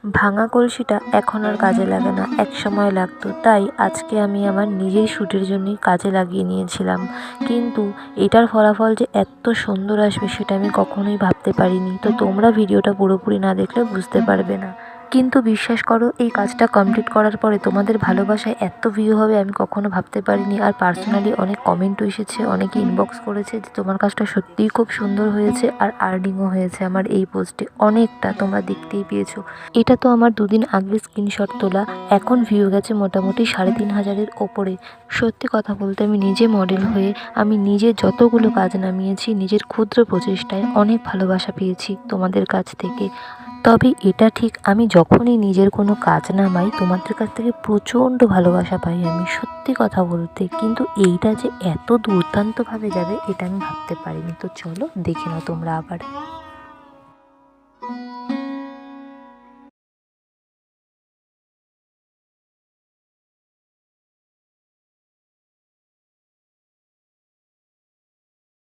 ভাঙা কলসিটা এখন আর কাজে লাগে না, এক সময় লাগতো, তাই আজকে আমি আমার নিজের শ্যুটের জন্যই কাজে লাগিয়ে নিয়েছিলাম। কিন্তু এটার ফলাফল যে এত সুন্দর আসবে সেটা আমি কখনোই ভাবতে পারিনি। তো তোমরা ভিডিওটা পুরোপুরি না দেখলে বুঝতে পারবে না। কিন্তু বিশ্বাস করো, এই কাজটা কমপ্লিট করার পরে তোমাদের ভালোবাসায় এত ভিউ হবে আমি কখনো ভাবতে পারিনি। আর পার্সোনালি অনেক কমেন্টও এসেছে, অনেকে ইনবক্স করেছে যে তোমার কাজটা সত্যিই খুব সুন্দর হয়েছে, আর আর্নিংও হয়েছে আমার এই পোস্টে অনেকটা, তোমরা দেখতেই পেয়েছো। এটা তো আমার দুদিন আগে স্ক্রিনশট তোলা, এখন ভিউ গেছে মোটামুটি 3,500-এর ওপরে। সত্যি কথা বলতে আমি নিজে মডেল হয়ে আমি নিজে যতগুলো কাজ নামিয়েছি নিজের ক্ষুদ্র প্রচেষ্টায় অনেক ভালোবাসা পেয়েছি তোমাদের কাছ থেকে। তবে এটা ঠিক, আমি যখনই নিজের কোনো কাজ নামাই তোমাদের কাছ থেকে প্রচণ্ড ভালোবাসা পাই আমি, সত্যি কথা বলতে। কিন্তু এইটা যে এত দুর্দান্তভাবে যাবে এটা আমি ভাবতে পারিনি। তো চলো দেখে নাও তোমরা আবার।